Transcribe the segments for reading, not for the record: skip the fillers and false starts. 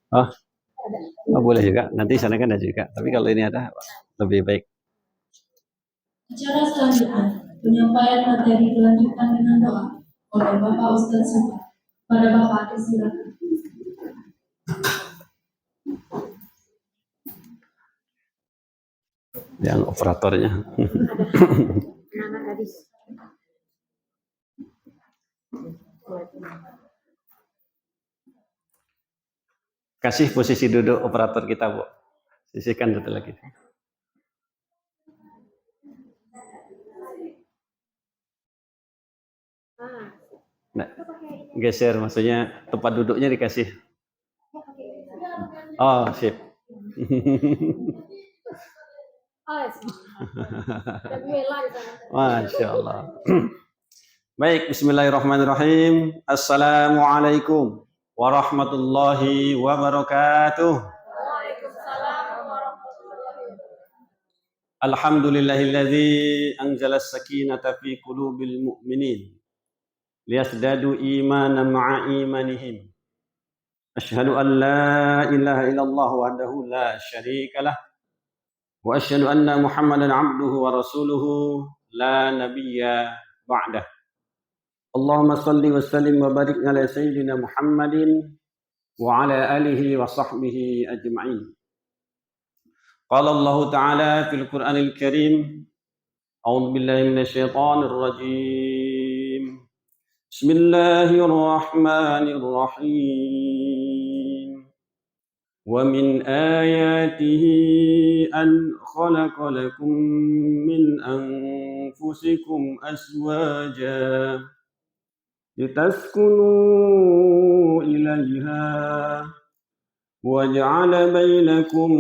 Oh, oh boleh juga. Nanti sana kan ada juga. Tapi kalau ini ada lebih baik. Acara selanjutnya, penyampaian materi dilanjutkan dengan doa oleh Bapak Ustadz Supa. Pada Bapak silakan. Yang operatornya. Kasih posisi duduk operator kita, Bu. Sisihkan satu lagi. Nah, geser maksudnya tempat duduknya dikasih. Oh, sip. Masya Allah. Baik, bismillahirrahmanirrahim. Assalamualaikum warahmatullahi wabarakatuh. Alhamdulillahilladzi anzala as-sakinata fi qulubil mu'minin liyazdadu imanan ma'a imanihim. Asyhadu an la ilaha illallah wahdahu la syarikalah wa asyhadu anna Muhammadan abduhu wa rasuluhu la nabiyya ba'dah. Allahumma salli wa sallim wa barik ala sayyidina Muhammadin wa ala alihi wa sahbihi ajma'in. Qala Allah Ta'ala fil Qur'anil Karim, a'udzu billahi minasy syaithanir rajim. Bismillahirrahmanirrahim. Wa min ayatihi an khalaqa lakum min anfusikum azwaja litaskunu ilaiha وَجَعَلَ بَيْنَكُمْ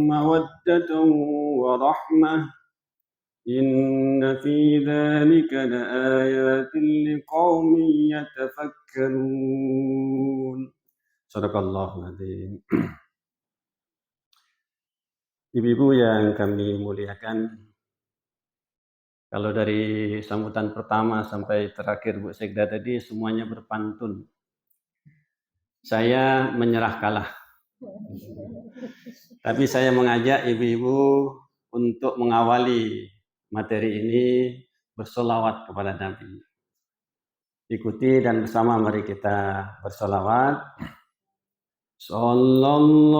مَوَدَّةً وَرَحْمَةً إِنَّ فِي ذَلِكَ لَآيَاتٍ لِقَوْمٍ يَتَفَكَّرُونَ. Shadaqallahul Adzim. Ibu-ibu yang kami muliakan, kalau dari sambutan pertama sampai terakhir Bu Sekda tadi semuanya berpantun. Saya menyerah kalah. Tapi saya mengajak ibu-ibu untuk mengawali materi ini bersolawat kepada Nabi. Ikuti dan bersama mari kita bersolawat. Sallallahu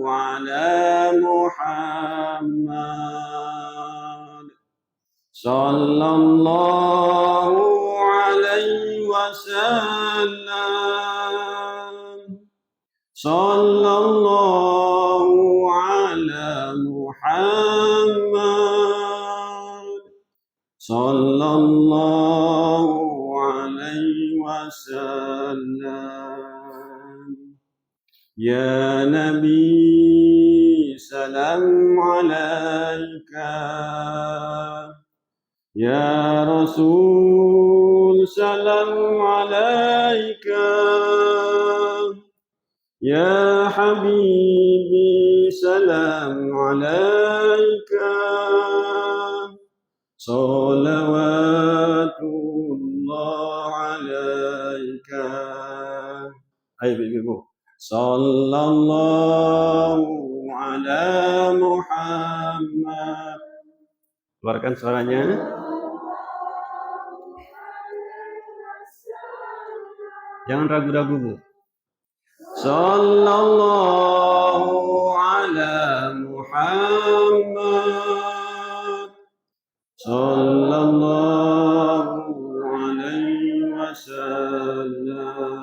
ala Muhammad. Sallallahu alaihi wasallam. Sallallahu ala Muhammad. Sallallahu alaihi wasallam. Ya Nabi, salam alaika. Ya Rasul, salam alaika. Ya Habibi, salam alaika. Salawatullah alaika. Ayo ibu. Sallallahu ala Muhammad. Keluarkan suaranya. Jangan ragu-ragu, Bu. Sallallahu ala Muhammad. Sallallahu alaihi wasallam.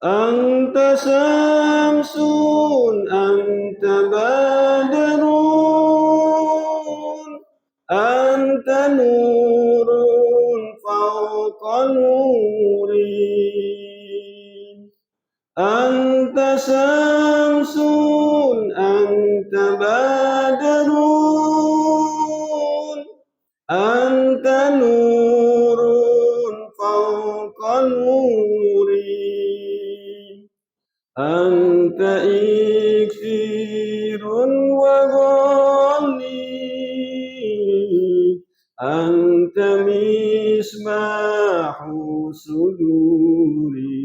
Anta samsun, anta badrun, anta nurun fawqa nuri. Anta samsun, anta badrun, anta nurun fawqa nuri. Anta iksirun wa ghali, anta misbahu suduri.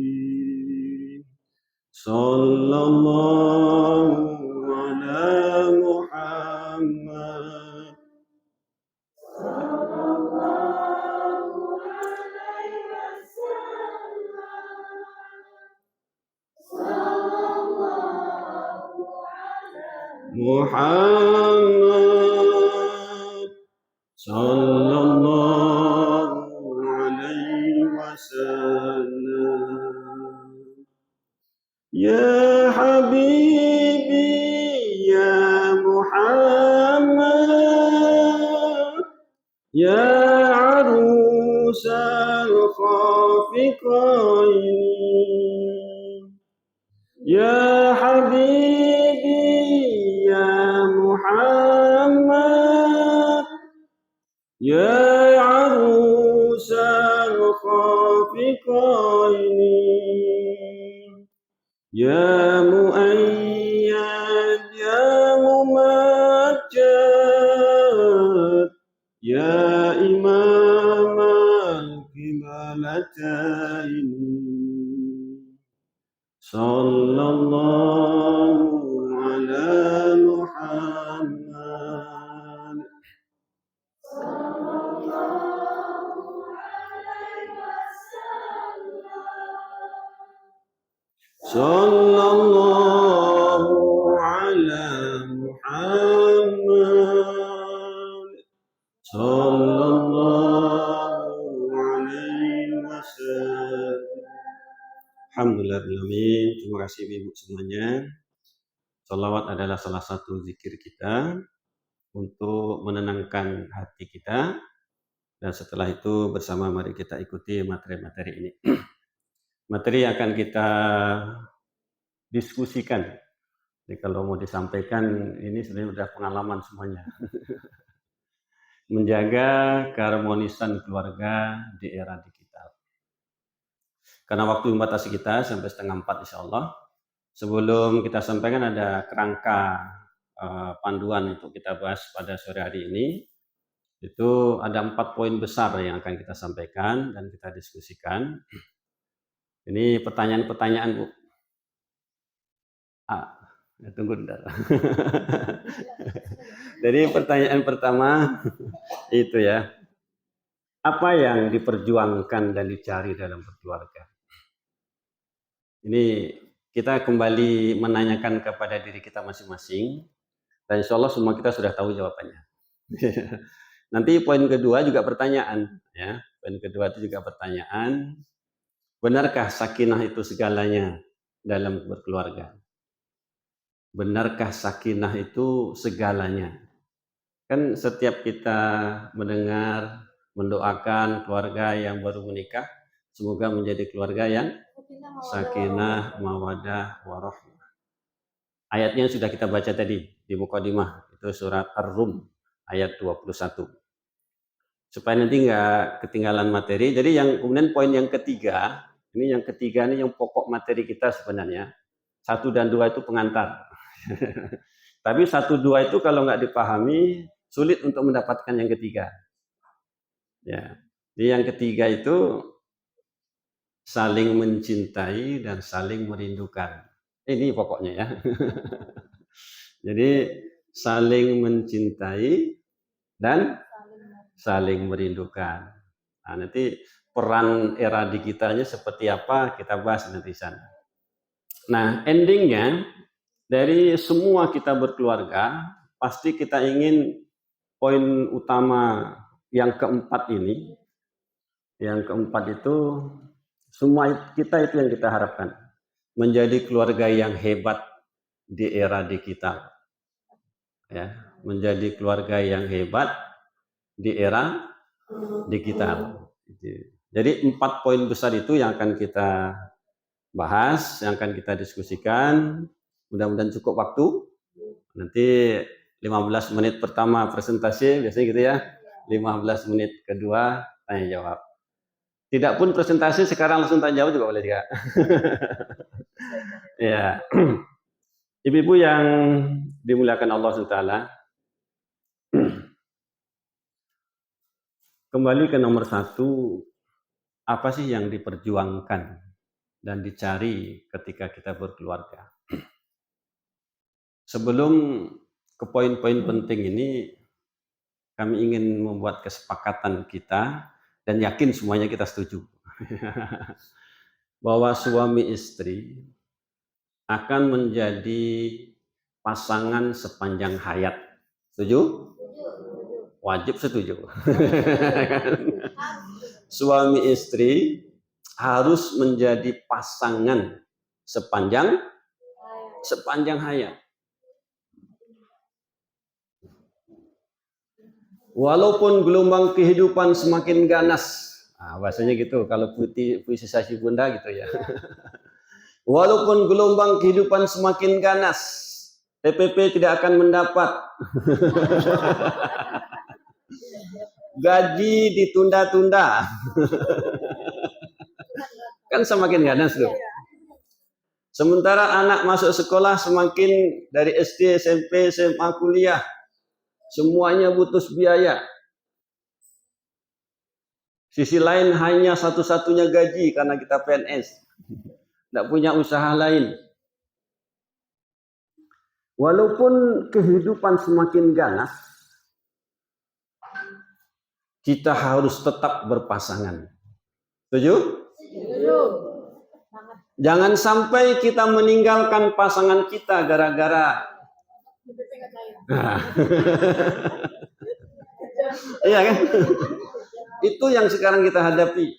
Sallallahu ala Muhammad. Muhammad sallallahu alaihi wasallam. Ya Habibi ya Muhammad ya arusal khafiqain. Ya Habibi ya Muhammad ya arusal khafiqain. Ya muayyad ya mumajjad ya imam al-qiblataini. Sallallahu ala Muhammad. Sallallahu ala Muhammad. Sallallahu alaihi wasallam. Alhamdulillahirrahmanirrahim. Terima kasih ibu semuanya. Salawat adalah salah satu zikir kita untuk menenangkan hati kita. Dan setelah itu bersama mari kita ikuti materi-materi ini. Materi yang akan kita diskusikan. Jadi kalau mau disampaikan ini sebenarnya sudah pengalaman semuanya. Menjaga keharmonisan keluarga di era digital. Karena waktu membatasi kita sampai 3:30 insya Allah. Sebelum kita sampaikan ada kerangka panduan untuk kita bahas pada sore hari ini. Itu ada 4 poin besar yang akan kita sampaikan dan kita diskusikan. Ini pertanyaan-pertanyaan Bu. Tunggu bentar. Jadi pertanyaan pertama itu ya. Apa yang diperjuangkan dan dicari dalam berkeluarga? Ini kita kembali menanyakan kepada diri kita masing-masing. Dan insya Allah semua kita sudah tahu jawabannya. Nanti poin kedua juga pertanyaan. Ya. Poin kedua itu juga pertanyaan. Benarkah sakinah itu segalanya dalam berkeluarga? Benarkah sakinah itu segalanya? Kan setiap kita mendengar, mendoakan keluarga yang baru menikah, semoga menjadi keluarga yang sakinah, mawadah, warahmah. Ayatnya sudah kita baca tadi di Muqaddimah, itu surat Ar-Rum ayat 21. Supaya nanti nggak ketinggalan materi. Jadi yang kemudian poin yang ketiga, ini yang pokok materi kita sebenarnya. 1 dan 2 itu pengantar. Tapi 1, 2 itu kalau nggak dipahami, sulit untuk mendapatkan yang ketiga. Ya. Jadi yang ketiga itu saling mencintai dan saling merindukan. Ini pokoknya ya. Jadi saling mencintai dan saling merindukan. Nah, nanti peran era digitalnya seperti apa kita bahas nanti sana. Nah, endingnya dari semua kita berkeluarga, pasti kita ingin poin utama yang keempat ini. Yang keempat itu semua kita itu yang kita harapkan. Menjadi keluarga yang hebat di era digital. Ya, menjadi keluarga yang hebat di era digital. Jadi 4 poin besar itu yang akan kita bahas, yang akan kita diskusikan. Mudah-mudahan cukup waktu. Nanti 15 menit pertama presentasi, biasanya gitu ya. 15 menit kedua tanya jawab. Tidak pun presentasi sekarang langsung tanya jawab juga boleh juga. Ya. Ibu-ibu yang dimuliakan Allah SWT, kembali ke nomor 1, apa sih yang diperjuangkan dan dicari ketika kita berkeluarga. Sebelum ke poin-poin penting ini, kami ingin membuat kesepakatan kita dan yakin semuanya kita setuju bahwa suami istri akan menjadi pasangan sepanjang hayat. Setuju? Wajib setuju. Suami istri harus menjadi pasangan sepanjang hayat. Walaupun gelombang kehidupan semakin ganas. Bahasanya gitu kalau puisi Sasi Bunda gitu ya. Walaupun gelombang kehidupan semakin ganas, TPP tidak akan mendapat. Gaji ditunda-tunda. Kan semakin ganas tuh. Sementara anak masuk sekolah semakin dari SD, SMP, SMA, kuliah. Semuanya butuh biaya. Sisi lain hanya satu-satunya gaji karena kita PNS. Tidak punya usaha lain. Walaupun kehidupan semakin ganas, kita harus tetap berpasangan. Setuju? Setuju. Jangan sampai kita meninggalkan pasangan kita gara-gara iya kan? Itu yang sekarang kita hadapi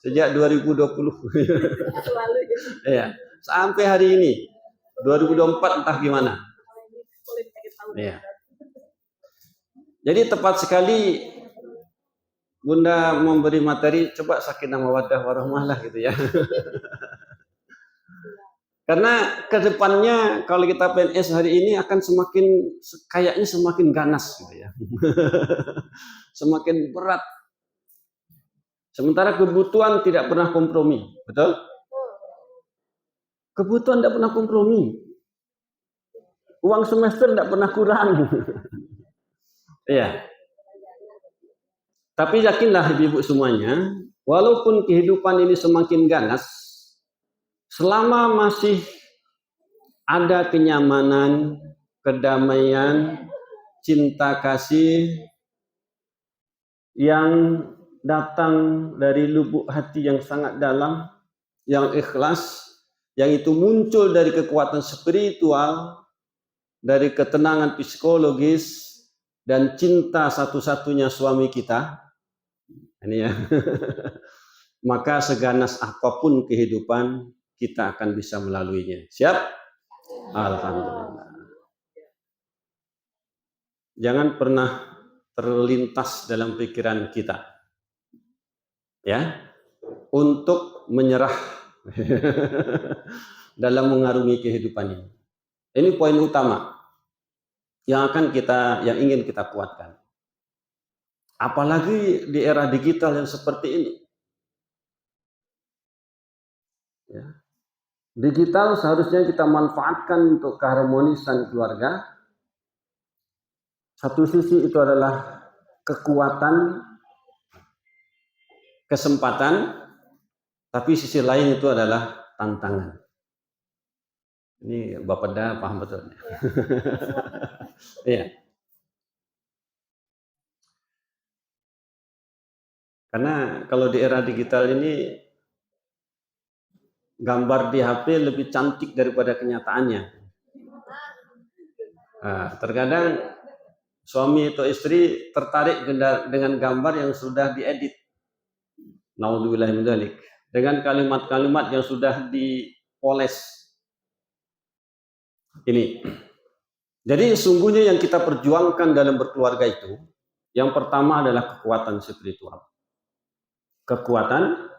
sejak 2020. Iya, sampai hari ini 2024 entah gimana. Iya. Jadi tepat sekali Bunda memberi materi, coba sakinah mawaddah warahmah lah gitu ya. Karena kedepannya kalau kita PNS hari ini akan kayaknya semakin ganas gitu ya. Semakin berat. Sementara kebutuhan tidak pernah kompromi, betul? Kebutuhan tidak pernah kompromi. Uang semester tidak pernah kurang. Iya. Tapi yakinlah ibu-ibu semuanya, walaupun kehidupan ini semakin ganas, selama masih ada kenyamanan, kedamaian, cinta kasih yang datang dari lubuk hati yang sangat dalam, yang ikhlas, yang itu muncul dari kekuatan spiritual, dari ketenangan psikologis, dan cinta satu-satunya suami kita, ini ya, maka seganas apapun kehidupan, kita akan bisa melaluinya. Siap? Alhamdulillah. Jangan pernah terlintas dalam pikiran kita, ya, untuk menyerah dalam mengarungi kehidupan ini. Ini poin utama yang ingin kita kuatkan. Apalagi di era digital yang seperti ini. Ya. Digital seharusnya kita manfaatkan untuk keharmonisan keluarga. Satu sisi itu adalah kekuatan, kesempatan, tapi sisi lain itu adalah tantangan. Ini Bapak dah paham betul. Iya. Karena kalau di era digital ini gambar di HP lebih cantik daripada kenyataannya. Terkadang suami atau istri tertarik dengan gambar yang sudah diedit. Naudzubillah min dzalik. Dengan kalimat-kalimat yang sudah dipoles. Ini. Jadi sungguhnya yang kita perjuangkan dalam berkeluarga itu, yang pertama adalah kekuatan spiritual. Kekuatan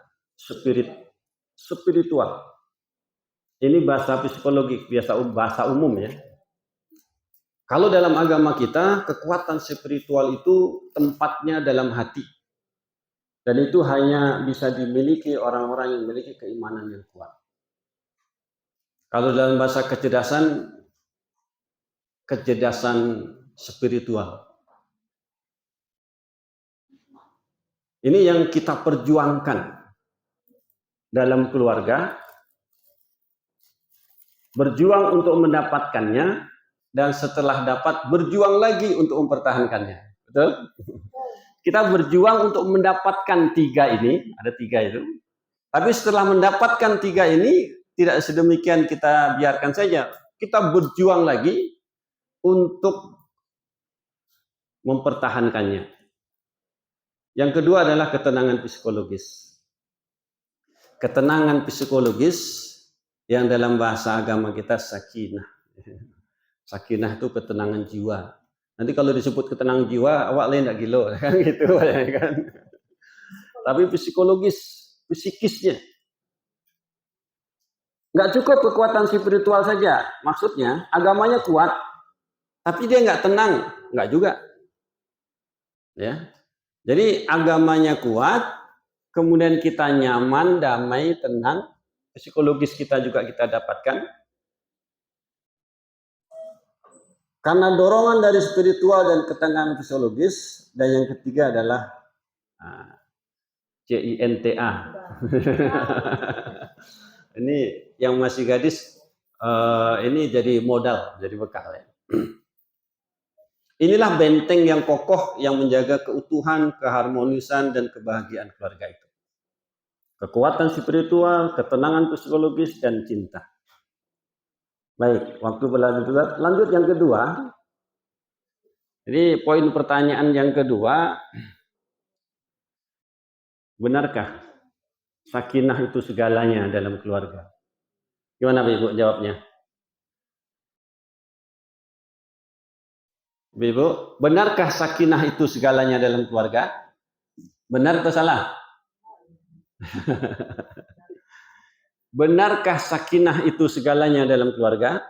spiritual. Ini bahasa psikologi, bahasa umum ya. Kalau dalam agama kita, kekuatan spiritual itu tempatnya dalam hati. Dan itu hanya bisa dimiliki orang-orang yang memiliki keimanan yang kuat. Kalau dalam bahasa kecerdasan spiritual. Ini yang kita perjuangkan. dalam keluarga, berjuang untuk mendapatkannya, dan setelah dapat berjuang lagi untuk mempertahankannya. Betul? Kita berjuang untuk mendapatkan 3 ini, ada 3 itu. Tapi setelah mendapatkan 3 ini, tidak sedemikian kita biarkan saja. Kita berjuang lagi untuk mempertahankannya. Yang kedua adalah ketenangan psikologis. Ketenangan psikologis yang dalam bahasa agama kita sakinah. Sakinah itu ketenangan jiwa. Nanti kalau disebut ketenangan jiwa, awak lain tak gilo, kan gitu kan. Tapi psikologis, psikisnya. Nggak cukup kekuatan spiritual saja. Maksudnya agamanya kuat, tapi dia nggak tenang, nggak juga. Ya, jadi agamanya kuat, kemudian kita nyaman, damai, tenang, psikologis kita juga kita dapatkan. Karena dorongan dari spiritual dan ketenangan psikologis, dan yang ketiga adalah CINTA. Ini yang masih gadis, ini jadi modal, jadi bekal ya. Inilah benteng yang kokoh yang menjaga keutuhan, keharmonisan, dan kebahagiaan keluarga itu. Kekuatan spiritual, ketenangan psikologis, dan cinta. Baik, waktu berlanjut. Lanjut yang kedua. Jadi poin pertanyaan yang kedua, benarkah sakinah itu segalanya dalam keluarga? Gimana Ibu jawabnya? Ibu, benarkah sakinah itu segalanya dalam keluarga? Benar atau salah? Benarkah sakinah itu segalanya dalam keluarga?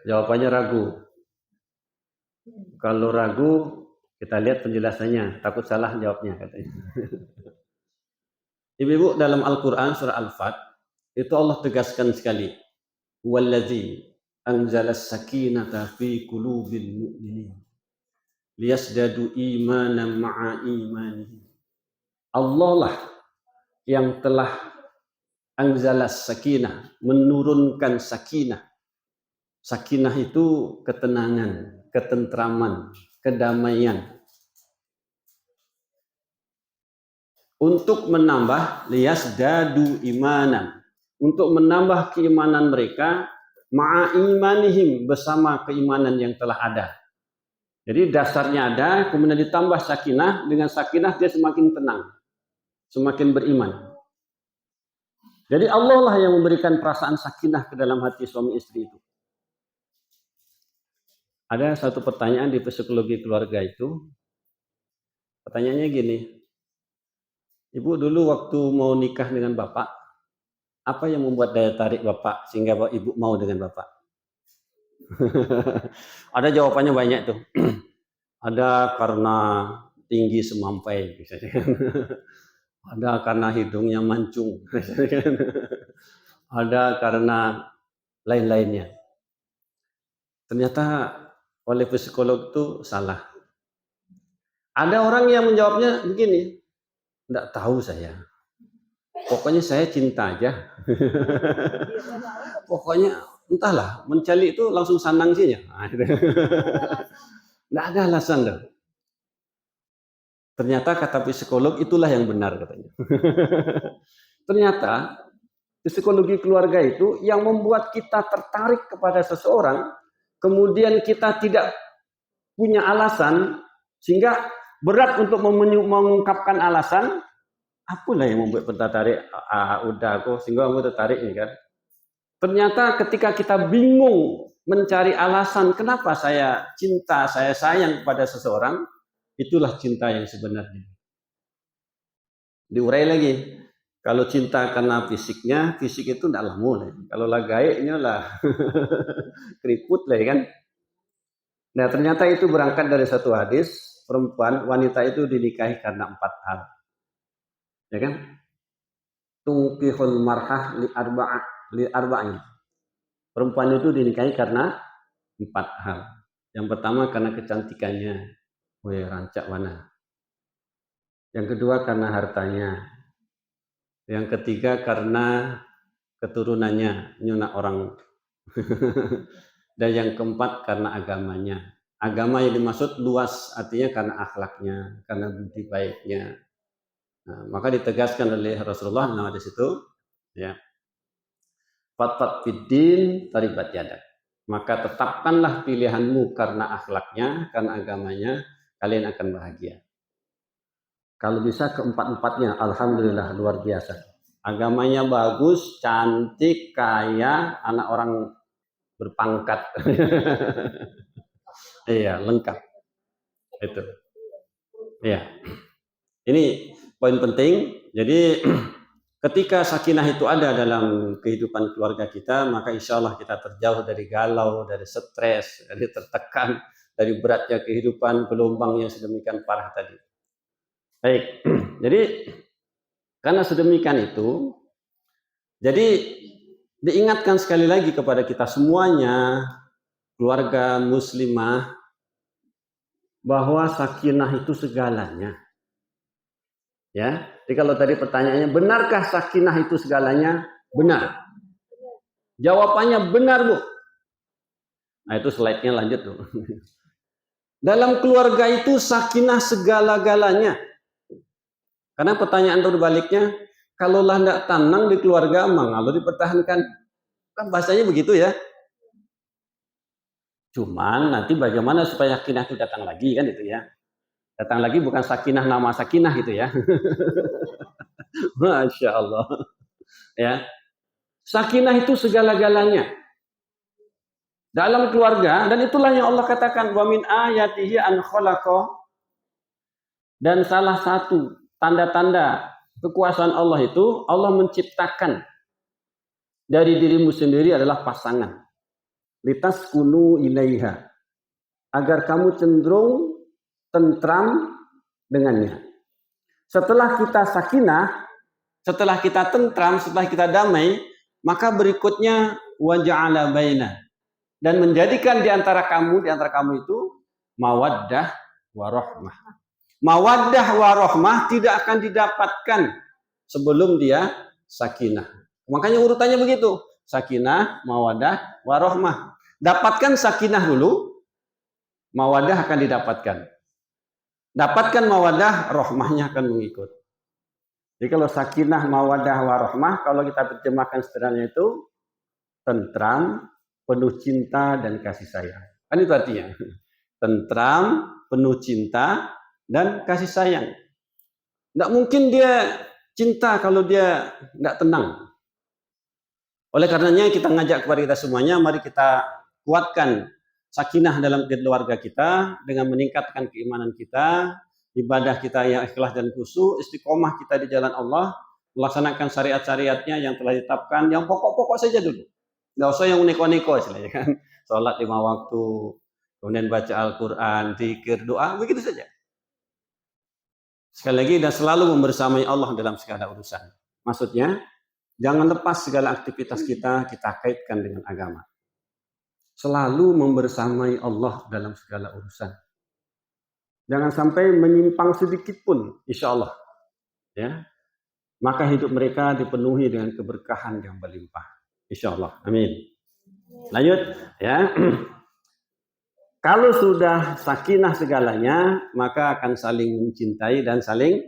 Jawabannya ragu. Kalau ragu, kita lihat penjelasannya. Takut salah jawabnya katanya. Ibu-ibu, dalam Al-Quran surah Al-Fat, itu Allah tegaskan sekali. Wallazi anzalas sakinata fi qulubil mu'minin liyasdadu imanan ma'a imanihim. Allah lah yang telah anzalas sakinah, menurunkan sakinah. Sakinah itu ketenangan, ketentraman, kedamaian. Untuk menambah liyasdadu imanan, untuk menambah keimanan mereka ma'a imanihim, bersama keimanan yang telah ada. Jadi dasarnya ada, kemudian ditambah sakinah, dengan sakinah dia semakin tenang, semakin beriman. Jadi Allah lah yang memberikan perasaan sakinah ke dalam hati suami istri itu. Ada satu pertanyaan di psikologi keluarga itu, pertanyaannya gini, Ibu dulu waktu mau nikah dengan Bapak, apa yang membuat daya tarik Bapak sehingga Ibu mau dengan Bapak? Ada jawabannya banyak tuh. Ada karena tinggi semampai, misalnya. Ada karena hidungnya mancung, ada karena lain-lainnya. Ternyata oleh psikolog itu salah. Ada orang yang menjawabnya begini, enggak tahu saya. Pokoknya saya cinta aja. Pokoknya entahlah, mencari itu langsung sanang sih ya. Enggak ada alasan loh. Ternyata kata psikolog itulah yang benar katanya. Ternyata psikologi keluarga itu yang membuat kita tertarik kepada seseorang, kemudian kita tidak punya alasan, sehingga berat untuk mengungkapkan alasan, apalah yang membuat tertarik, udah aku sehingga aku tertarik nih kan. Ternyata ketika kita bingung mencari alasan kenapa saya cinta, saya sayang kepada seseorang, itulah cinta yang sebenarnya. Diurai lagi. Kalau cinta karena fisiknya, fisik itu tidak lamun. Kalau lah gaeknya lah keriput lah kan. Nah ternyata itu berangkat dari satu hadis, wanita itu dinikahi karena 4 hal. Ya kan? Tungkihul marhah li arba'in. Perempuan itu dinikahi karena 4 hal. Yang pertama karena kecantikannya. Wih, rancak mana. Yang kedua karena hartanya. Yang ketiga karena keturunannya, nyunak orang. Dan yang keempat karena agamanya. Agama yang dimaksud luas, artinya karena akhlaknya, karena budi baiknya. Nah, maka ditegaskan oleh Rasulullah dalam hadis itu, ya, fatat fiddin taribat yadak. Maka tetapkanlah pilihanmu karena akhlaknya, karena agamanya, kalian akan bahagia. Kalau bisa keempat-empatnya, alhamdulillah luar biasa. Agamanya bagus, cantik, kaya, anak orang berpangkat. Iya, lengkap. Itu. Iya. Ini poin penting. Jadi ketika sakinah itu ada dalam kehidupan keluarga kita, maka insya Allah kita terjauh dari galau, dari stres, dari tertekan, dari beratnya kehidupan, gelombang yang sedemikian parah tadi. Baik, jadi karena sedemikian itu, jadi diingatkan sekali lagi kepada kita semuanya, keluarga muslimah, bahwa sakinah itu segalanya. Ya, jadi kalau tadi pertanyaannya, benarkah sakinah itu segalanya? Benar. Jawabannya benar, Bu. Nah, itu slide-nya lanjut tuh. Dalam keluarga itu sakinah segala-galanya. Karena pertanyaan terbaliknya, kalau lah tidak tenang di keluarga, lalu dipertahankan. Kan bahasanya begitu ya. Cuman nanti bagaimana supaya sakinah itu datang lagi kan itu ya. Datang lagi bukan sakinah nama sakinah gitu ya. Masya Allah. Ya. Sakinah itu segala-galanya. Dalam keluarga, dan itulah yang Allah katakan, wa min ayatihi an khalaqa, dan salah satu tanda-tanda kekuasaan Allah itu, Allah menciptakan dari dirimu sendiri adalah pasangan. Litaskunu ilaiha, agar kamu cenderung tentram dengannya. Setelah kita sakinah, setelah kita tentram, setelah kita damai, maka berikutnya waja'ala baina, dan menjadikan di antara kamu itu mawaddah warahmah. Mawaddah warahmah tidak akan didapatkan sebelum dia sakinah. Makanya urutannya begitu. Sakinah, mawaddah, warahmah. Dapatkan sakinah dulu, mawaddah akan didapatkan. Dapatkan mawaddah, rahmahnya akan mengikut. Jadi kalau sakinah, mawaddah, warahmah, kalau kita terjemahkan sederhananya itu tentram, penuh cinta dan kasih sayang. Kan itu artinya. Tentram, penuh cinta dan kasih sayang. Tidak mungkin dia cinta kalau dia tidak tenang. Oleh karenanya kita ngajak kepada kita semuanya, mari kita kuatkan sakinah dalam keluarga kita dengan meningkatkan keimanan kita, ibadah kita yang ikhlas dan khusyuk, istiqomah kita di jalan Allah, melaksanakan syariat-syariatnya yang telah ditetapkan, yang pokok-pokok saja dulu. Nggak usah yang neko-neko istilahnya kan. Sholat 5 waktu, kemudian baca Al-Quran, zikir, doa, begitu saja. Sekali lagi, dan selalu membersamai Allah dalam segala urusan. Maksudnya, jangan lepas segala aktivitas kita kaitkan dengan agama. Selalu membersamai Allah dalam segala urusan. Jangan sampai menyimpang sedikit pun, insya Allah. Ya, maka hidup mereka dipenuhi dengan keberkahan yang berlimpah. Insya Allah. Amin. Lanjut. Ya. Kalau sudah sakinah segalanya, maka akan saling mencintai dan saling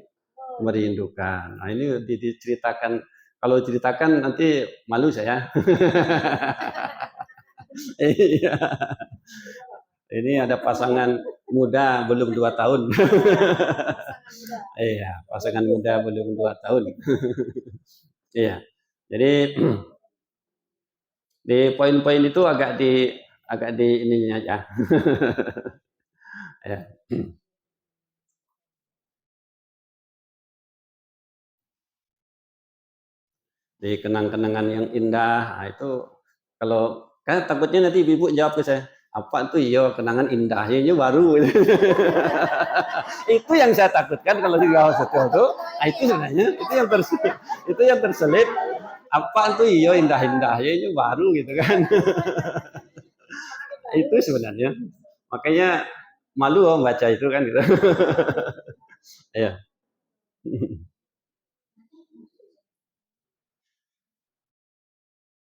merindukan. Nah, ini diceritakan. Kalau ceritakan nanti malu saya. Iya. Ini ada pasangan muda belum 2 tahun. Iya, pasangan muda belum 2 tahun. Iya. Jadi di poin-poin itu agak di ininya aja. Ya. Di kenang-kenangan yang indah, nah itu kalau kan takutnya nanti ibu jawab ke saya, apa tuh iya kenangan indahnya baru. Itu yang saya takutkan kalau di gawat itu, itu sebenarnya itu yang terselip, apa tuh iya indah-indahnya baru gitu kan. Itu sebenarnya, makanya malu baca itu kan gitu. Ya.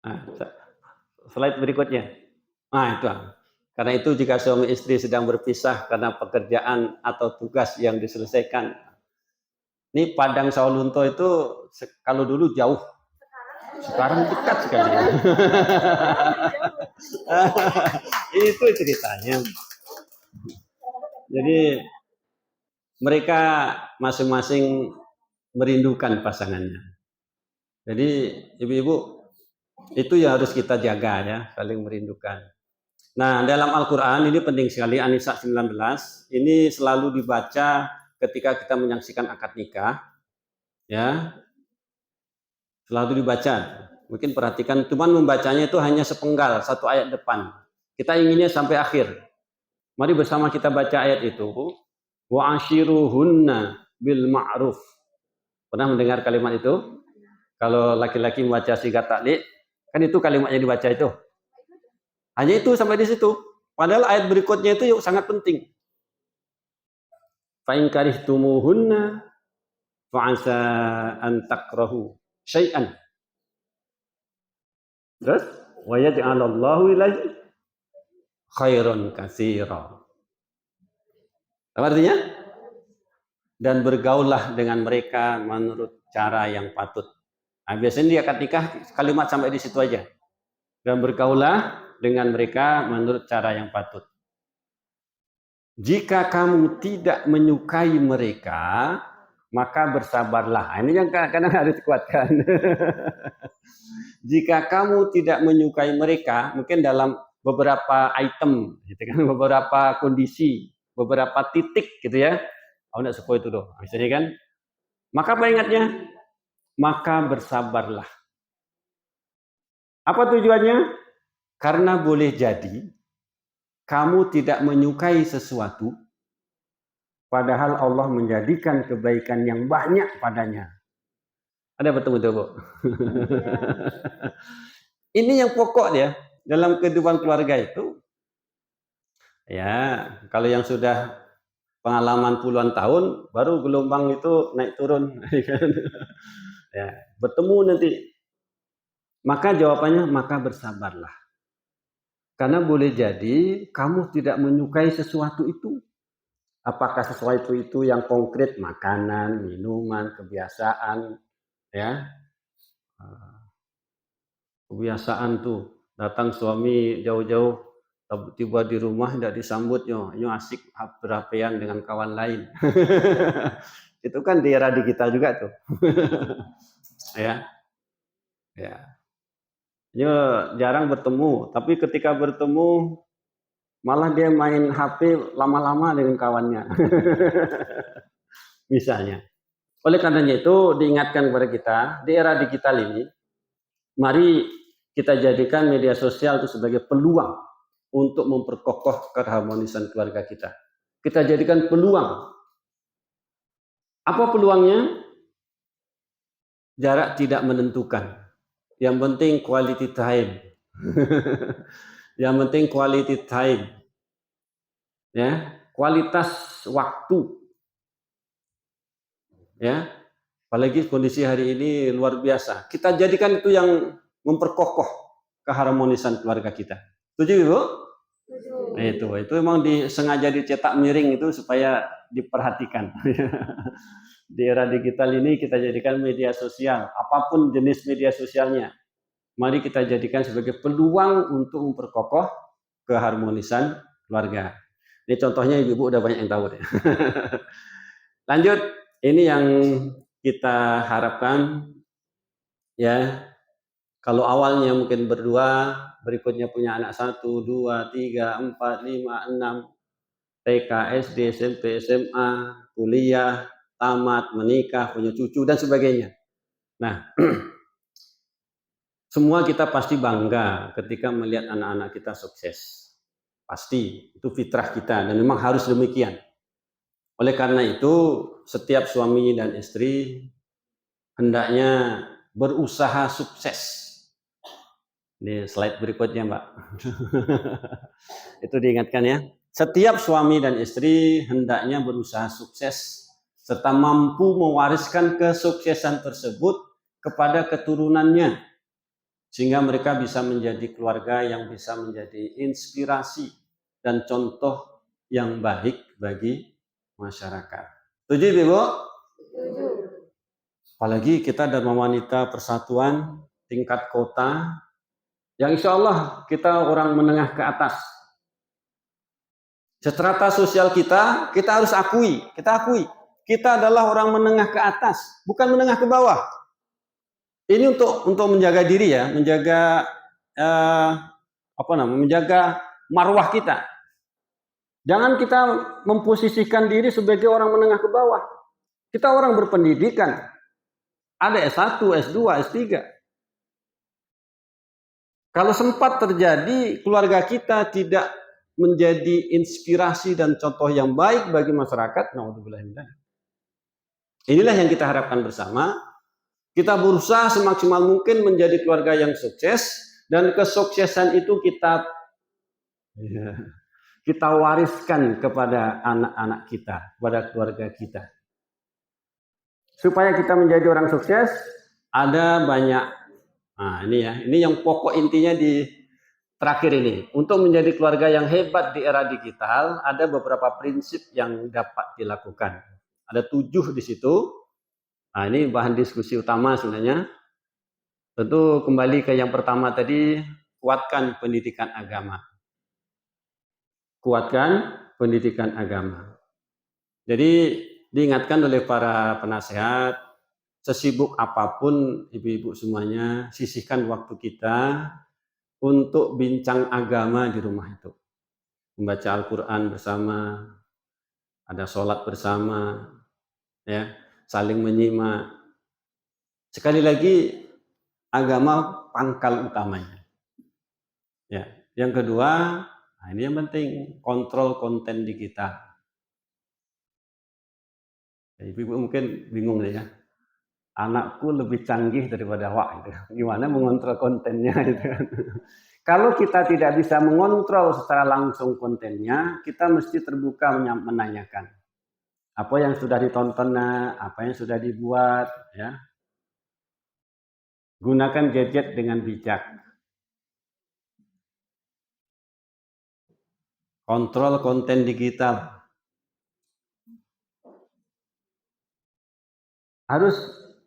Nah, slide berikutnya. Nah, itu. Karena itu jika suami istri sedang berpisah karena pekerjaan atau tugas yang diselesaikan. Ini Padang Sawalunto itu kalau dulu jauh, sekarang dekat sekali. Itu ceritanya. Jadi mereka masing-masing merindukan pasangannya. Jadi ibu-ibu itu yang harus kita jaga ya, saling merindukan. Nah, dalam Al-Quran ini penting sekali, An-Nisa 19, ini selalu dibaca ketika kita menyaksikan akad nikah, ya, selalu dibaca. Mungkin perhatikan, cuman membacanya itu hanya sepenggal, satu ayat depan. Kita inginnya sampai akhir. Mari bersama kita baca ayat itu. Wa ashiruhunna bil ma'ruf. Pernah mendengar kalimat itu? Kalau laki-laki membaca sigat taklik, kan itu kalimatnya dibaca itu. Hanya itu sampai di situ. Padahal ayat berikutnya itu sangat penting. Fa in karihtumuhunna fa asa an takrahu syai'an. Terus wa yaj'alallahu ilaihi khairan katsira. Apa artinya? Dan bergaullah dengan mereka menurut cara yang patut. Nah, biasanya di akad nikah kalimat sampai di situ aja. Dan bergaullah dengan mereka menurut cara yang patut. Jika kamu tidak menyukai mereka, maka bersabarlah. Ini yang kadang-kadang harus dikuatkan. Jika kamu tidak menyukai mereka, mungkin dalam beberapa item, gitu kan, beberapa kondisi, beberapa titik, gitu ya. Aku tidak suka itu doh, misalnya kan. Maka apa ingatnya? Maka bersabarlah. Apa tujuannya? Karena boleh jadi kamu tidak menyukai sesuatu, padahal Allah menjadikan kebaikan yang banyak padanya. Ada betul-betul, Bu? Ini yang pokok ya, dalam kehidupan keluarga itu. Ya, kalau yang sudah pengalaman puluhan tahun, baru gelombang itu naik turun. Ya, bertemu nanti. Maka jawabannya, maka bersabarlah. Karena boleh jadi kamu tidak menyukai sesuatu itu. Apakah sesuatu itu yang konkret, makanan, minuman, kebiasaan, ya. Kebiasaan tuh, datang suami jauh-jauh, tiba di rumah tidak disambutnya, ini asik berapean dengan kawan lain. Itu kan di era digital juga tuh. Ya. Ya. Ya, jarang bertemu, tapi ketika bertemu malah dia main HP lama-lama dengan kawannya. Misalnya. Oleh karenanya itu diingatkan kepada kita, di era digital ini, mari kita jadikan media sosial itu sebagai peluang untuk memperkokoh keharmonisan keluarga kita. Kita jadikan peluang. Apa peluangnya? Jarak tidak menentukan. Yang penting quality time. Yang penting quality time. Ya, kualitas waktu. Ya. Apalagi kondisi hari ini luar biasa. Kita jadikan itu yang memperkokoh keharmonisan keluarga kita. Setuju, Ibu? Setuju. Itu memang sengaja dicetak miring itu supaya diperhatikan. Di era digital ini kita jadikan media sosial, apapun jenis media sosialnya. Mari kita jadikan sebagai peluang untuk memperkokoh keharmonisan keluarga. Ini contohnya ibu-ibu udah banyak yang tahu deh. Lanjut, ini yang kita harapkan ya. Kalau awalnya mungkin berdua, berikutnya punya anak 1, 2, 3, 4, 5, 6, TK, SD, SMP, SMA, kuliah, tamat, menikah, punya cucu, dan sebagainya. Nah, semua kita pasti bangga ketika melihat anak-anak kita sukses. Pasti, itu fitrah kita, dan memang harus demikian. Oleh karena itu, setiap suami dan istri hendaknya berusaha sukses. Di slide berikutnya, Mbak. Itu diingatkan ya. Setiap suami dan istri hendaknya berusaha sukses serta mampu mewariskan kesuksesan tersebut kepada keturunannya, sehingga mereka bisa menjadi keluarga yang bisa menjadi inspirasi dan contoh yang baik bagi masyarakat. Setuju, Ibu? Setuju. Apalagi kita Dharma Wanita Persatuan tingkat kota, yang insya Allah kita orang menengah ke atas. Strata sosial kita harus akui, kita adalah orang menengah ke atas, bukan menengah ke bawah. Ini untuk menjaga diri ya, menjaga menjaga marwah kita. Jangan kita memposisikan diri sebagai orang menengah ke bawah. Kita orang berpendidikan, ada S1, S2, S3. Kalau sempat terjadi keluarga kita tidak menjadi inspirasi dan contoh yang baik bagi masyarakat, inilah yang kita harapkan bersama. Kita berusaha semaksimal mungkin menjadi keluarga yang sukses, dan kesuksesan itu kita wariskan kepada anak-anak kita, kepada keluarga kita. Supaya kita menjadi orang sukses, ada banyak. Nah, ini yang pokok intinya di terakhir ini. Untuk menjadi keluarga yang hebat di era digital, ada beberapa prinsip yang dapat dilakukan. Ada 7 di situ. Nah, ini bahan diskusi utama sebenarnya. Tentu kembali ke yang pertama tadi, kuatkan pendidikan agama. Kuatkan pendidikan agama. Jadi diingatkan oleh para penasehat, sesibuk apapun ibu-ibu semuanya, sisihkan waktu kita untuk bincang agama di rumah itu. Membaca Al-Quran bersama, ada sholat bersama, ya, saling menyimak. Sekali lagi, agama pangkal utamanya. Ya, yang kedua, nah ini yang penting, kontrol konten digital. Ibu-ibu mungkin bingung ya, anakku lebih canggih daripada awak, gitu. Gimana mengontrol kontennya gitu. Kalau kita tidak bisa mengontrol secara langsung kontennya, kita mesti terbuka menanyakan apa yang sudah ditonton, apa yang sudah dibuat, ya. Gunakan gadget dengan bijak. Kontrol konten digital. Harus,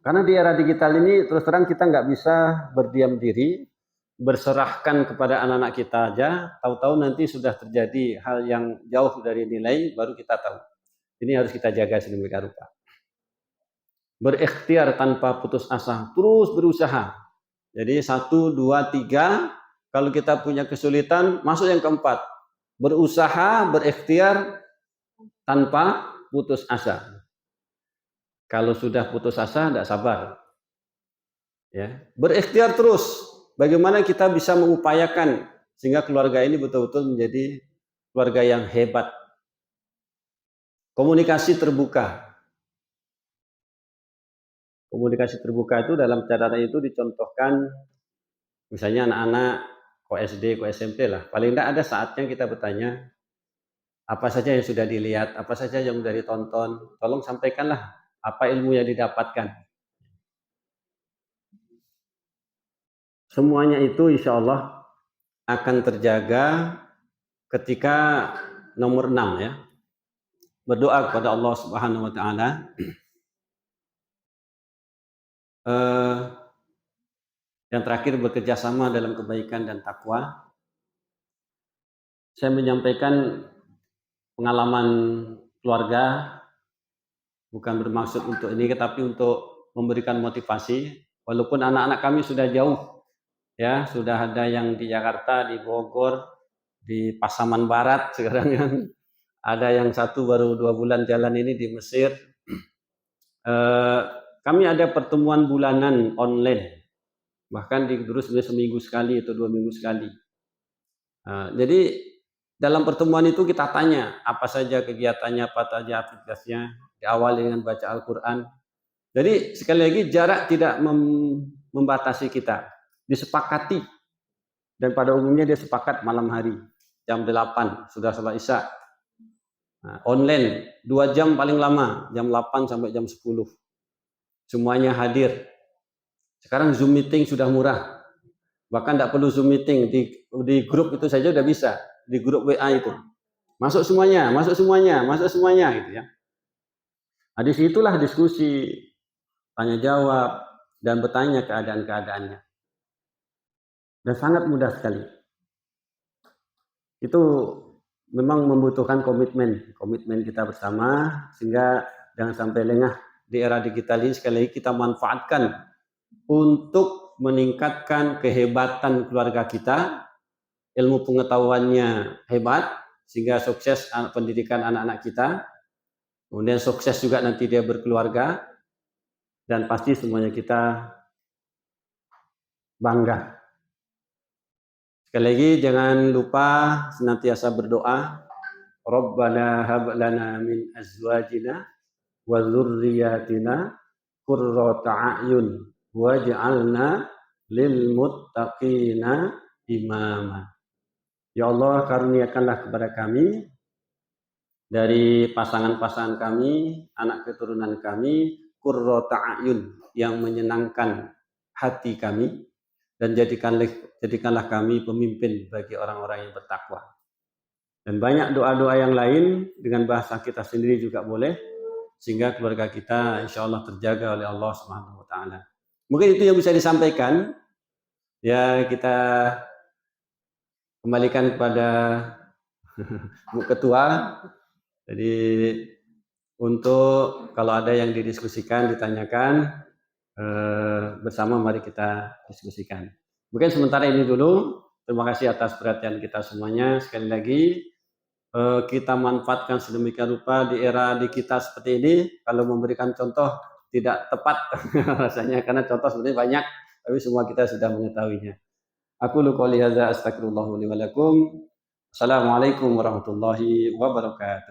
karena di era digital ini terus terang kita nggak bisa berdiam diri, berserahkan kepada anak-anak kita aja, tahu-tahu nanti sudah terjadi hal yang jauh dari nilai, baru kita tahu. Ini harus kita jaga sedemikian rupa. Berikhtiar tanpa putus asa, terus berusaha. Jadi 1, 2, 3, kalau kita punya kesulitan, masuk yang keempat. Berusaha, berikhtiar tanpa putus asa. Kalau sudah putus asa, tidak sabar. Ya, berikhtiar terus. Bagaimana kita bisa mengupayakan sehingga keluarga ini betul-betul menjadi keluarga yang hebat. Komunikasi terbuka. Komunikasi terbuka itu dalam catatan itu dicontohkan, misalnya anak-anak kok SD, kok SMP lah. Paling tidak ada saatnya kita bertanya, apa saja yang sudah dilihat, apa saja yang sudah ditonton. Tolong sampaikanlah apa ilmu yang didapatkan. Semuanya itu insya Allah akan terjaga ketika nomor 6 ya. Berdoa kepada Allah Subhanahu wa taala. Yang terakhir, bekerja sama dalam kebaikan dan takwa. Saya menyampaikan pengalaman keluarga, bukan bermaksud untuk ini, tapi untuk memberikan motivasi. Walaupun anak-anak kami sudah jauh, ya, sudah ada yang di Jakarta, di Bogor, di Pasaman Barat sekarang yang ada yang satu baru 2 bulan jalan ini di Mesir. Kami ada pertemuan bulanan online, bahkan terus seminggu sekali atau 2 minggu sekali. Jadi dalam pertemuan itu kita tanya apa saja kegiatannya, apa saja aktivitasnya, diawali dengan baca Al-Quran. Jadi sekali lagi jarak tidak membatasi kita, disepakati. Dan pada umumnya dia sepakat malam hari, jam 8 sudah sholat Isya. Nah, online 2 jam paling lama, jam 8 sampai jam 10. Semuanya hadir. Sekarang Zoom meeting sudah murah. Bahkan tidak perlu Zoom meeting, di grup itu saja udah bisa, di grup WA itu. Masuk semuanya gitu ya. Nah, disitulah diskusi, tanya jawab, dan bertanya keadaan-keadaannya. Dan sangat mudah sekali. Itu memang membutuhkan komitmen kita bersama, sehingga jangan sampai lengah di era digital ini. Sekali lagi kita manfaatkan untuk meningkatkan kehebatan keluarga kita, ilmu pengetahuannya hebat, sehingga sukses pendidikan anak-anak kita, kemudian sukses juga nanti dia berkeluarga, dan pasti semuanya kita bangga. Sekali lagi jangan lupa senantiasa berdoa, Rabbana hab lana min azwajina wa dzurriyyatina qurrata a'yun waj'alna lil muttaqina imama. Ya Allah, karuniakanlah kepada kami dari pasangan-pasangan kami, anak keturunan kami, qurrata a'yun, yang menyenangkan hati kami, dan jadikanlah kami pemimpin bagi orang-orang yang bertakwa. Dan banyak doa-doa yang lain dengan bahasa kita sendiri juga boleh, sehingga keluarga kita insya Allah terjaga oleh Allah Subhanahu wa Ta'ala. Mungkin itu yang bisa disampaikan. Ya, kita kembalikan kepada Bu Ketua. Jadi untuk kalau ada yang didiskusikan, ditanyakan bersama, mari kita diskusikan. Mungkin sementara ini dulu. Terima kasih atas perhatian kita semuanya. Sekali lagi kita manfaatkan sedemikian rupa di era digital seperti ini. Kalau memberikan contoh tidak tepat rasanya, karena contoh sebenarnya banyak, tapi semua kita sudah mengetahuinya. Aku qouli hadza astaghfirullah li wa lakum. Assalamualaikum warahmatullahi wabarakatuh.